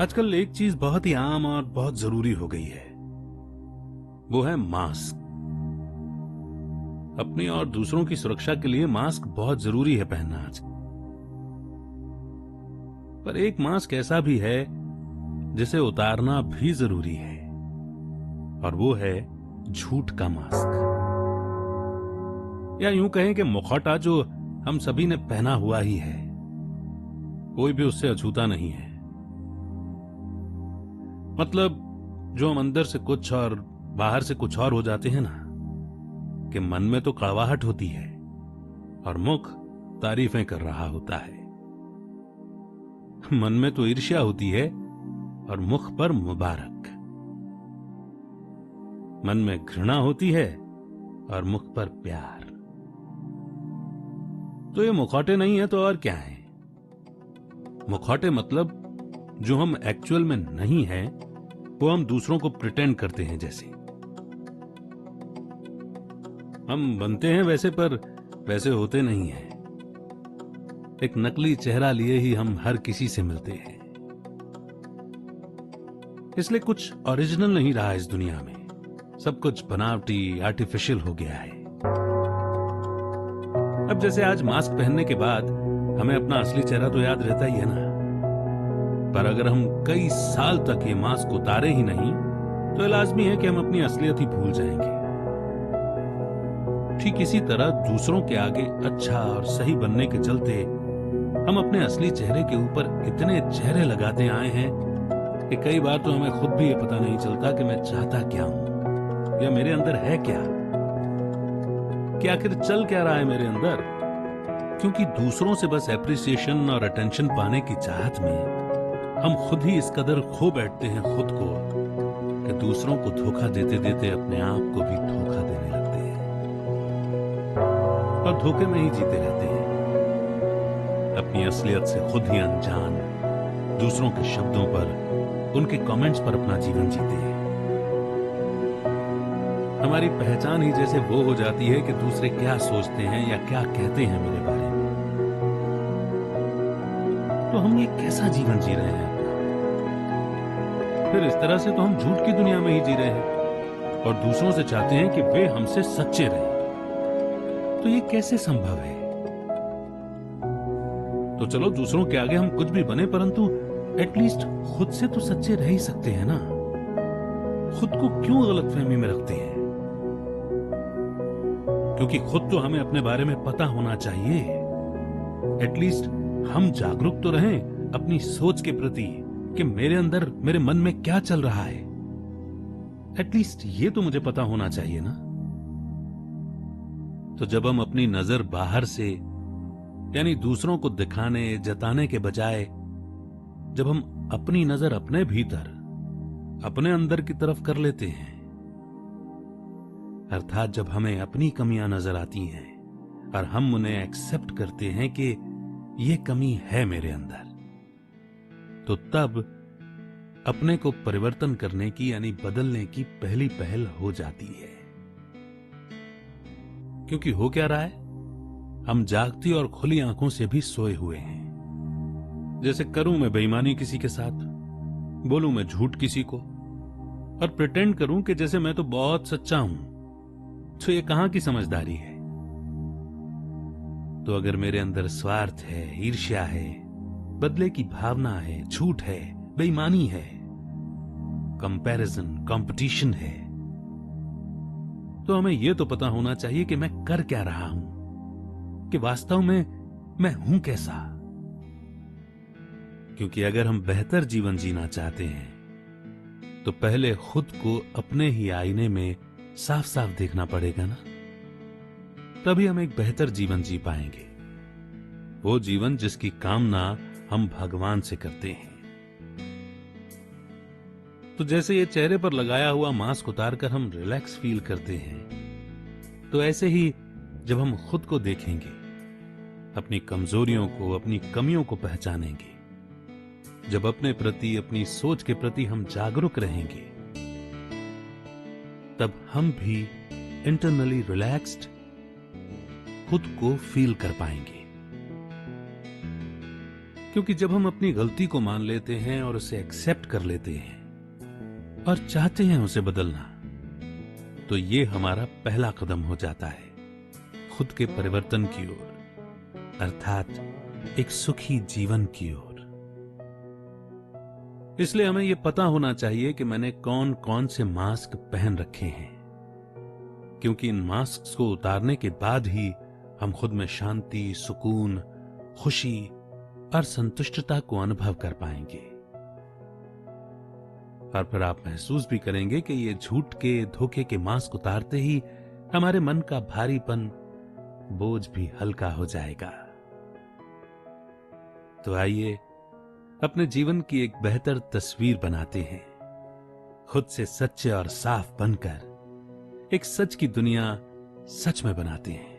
आजकल एक चीज बहुत ही आम और बहुत जरूरी हो गई है, वो है मास्क। अपनी और दूसरों की सुरक्षा के लिए मास्क बहुत जरूरी है पहनना आज। पर एक मास्क ऐसा भी है जिसे उतारना भी जरूरी है, और वो है झूठ का मास्क, या यूं कहें कि मुखौटा जो हम सभी ने पहना हुआ ही है, कोई भी उससे अछूता नहीं है। मतलब जो हम अंदर से कुछ और बाहर से कुछ और हो जाते हैं ना, कि मन में तो कड़वाहट होती है और मुख तारीफें कर रहा होता है। मन में तो ईर्ष्या होती है और मुख पर मुबारक। मन में घृणा होती है और मुख पर प्यार। तो ये मुखौटे नहीं है तो और क्या है? मुखौटे मतलब जो हम एक्चुअल में नहीं हैं, वो हम दूसरों को प्रिटेंड करते हैं जैसे। हम बनते हैं वैसे, पर वैसे होते नहीं हैं। एक नकली चेहरा लिए ही हम हर किसी से मिलते हैं। इसलिए कुछ ओरिजिनल नहीं रहा इस दुनिया में, सब कुछ बनावटी, आर्टिफिशियल हो गया है। अब जैसे आज मास्क पहनने के बाद हमें अपना असली चेहरा तो याद रहता ही है ना, पर अगर हम कई साल तक ये मास्क उतारे ही नहीं तो ये लाजमी है कि हम अपनी असलियत ही भूल जाएंगे। ठीक इसी तरह दूसरों के आगे अच्छा और सही बनने के चलते हम अपने असली चेहरे के ऊपर इतने चेहरे लगाते आए हैं कि कई बार तो हमें खुद भी ये पता नहीं चलता कि मैं चाहता क्या हूं, या मेरे अंदर है क्या, कि आखिर चल क्या रहा है मेरे अंदर। क्योंकि दूसरों से बस एप्रिसिएशन और अटेंशन पाने की चाहत में हम खुद ही इस कदर खो बैठते हैं खुद को कि दूसरों को धोखा देते देते अपने आप को भी धोखा देने लगते हैं, और धोखे में ही जीते रहते हैं, अपनी असलियत से खुद ही अनजान, दूसरों के शब्दों पर, उनके कमेंट्स पर अपना जीवन जीते हैं। हमारी पहचान ही जैसे वो हो जाती है कि दूसरे क्या सोचते हैं या क्या कहते हैं मेरे बारे में। तो हम ये कैसा जीवन जी रहे हैं अपना? फिर इस तरह से तो हम झूठ की दुनिया में ही जी रहे हैं और दूसरों से चाहते हैं कि वे हमसे सच्चे रहें। तो ये कैसे संभव है? तो चलो दूसरों के आगे हम कुछ भी बने, परंतु एटलीस्ट खुद से तो सच्चे रह ही सकते हैं ना। खुद को क्यों गलतफहमी में रखते हैं? क्योंकि खुद तो हमें अपने बारे में पता होना चाहिए। एटलीस्ट हम जागरूक तो रहें अपनी सोच के प्रति कि मेरे अंदर, मेरे मन में क्या चल रहा है। एटलीस्ट ये तो मुझे पता होना चाहिए ना। तो जब हम अपनी नजर बाहर से, यानी दूसरों को दिखाने जताने के बजाय, जब हम अपनी नजर अपने भीतर, अपने अंदर की तरफ कर लेते हैं, अर्थात जब हमें अपनी कमियां नजर आती हैं और हम उन्हें एक्सेप्ट करते हैं कि ये कमी है मेरे अंदर, तो तब अपने को परिवर्तन करने की, यानी बदलने की पहली पहल हो जाती है। क्योंकि हो क्या रहा है, हम जागती और खुली आंखों से भी सोए हुए हैं। जैसे करूं मैं बेईमानी किसी के साथ, बोलूं मैं झूठ किसी को, और प्रिटेंड करूं कि जैसे मैं तो बहुत सच्चा हूं। तो ये कहां की समझदारी है? तो अगर मेरे अंदर स्वार्थ है, ईर्ष्या है, बदले की भावना है, झूठ है, बेईमानी है, कंपैरिजन, कंपटीशन है, तो हमें यह तो पता होना चाहिए कि मैं कर क्या रहा हूं, कि वास्तव में मैं हूं कैसा। क्योंकि अगर हम बेहतर जीवन जीना चाहते हैं तो पहले खुद को अपने ही आईने में साफ साफ देखना पड़ेगा ना। तभी हम एक बेहतर जीवन जी पाएंगे, वो जीवन जिसकी कामना हम भगवान से करते हैं। तो जैसे ये चेहरे पर लगाया हुआ मास्क उतारकर हम रिलैक्स फील करते हैं, तो ऐसे ही जब हम खुद को देखेंगे, अपनी कमजोरियों को, अपनी कमियों को पहचानेंगे, जब अपने प्रति, अपनी सोच के प्रति हम जागरूक रहेंगे, तब हम भी इंटरनली रिलैक्स्ड खुद को फील कर पाएंगे। क्योंकि जब हम अपनी गलती को मान लेते हैं और उसे एक्सेप्ट कर लेते हैं और चाहते हैं उसे बदलना, तो ये हमारा पहला कदम हो जाता है खुद के परिवर्तन की ओर, अर्थात एक सुखी जीवन की ओर। इसलिए हमें यह पता होना चाहिए कि मैंने कौन कौन से मास्क पहन रखे हैं, क्योंकि इन मास्क को उतारने के बाद ही हम खुद में शांति, सुकून, खुशी और संतुष्टता को अनुभव कर पाएंगे। और फिर आप महसूस भी करेंगे कि ये झूठ के, धोखे के मास्क उतारते ही हमारे मन का भारीपन, बोझ भी हल्का हो जाएगा। तो आइए अपने जीवन की एक बेहतर तस्वीर बनाते हैं, खुद से सच्चे और साफ बनकर एक सच की दुनिया सच में बनाते हैं।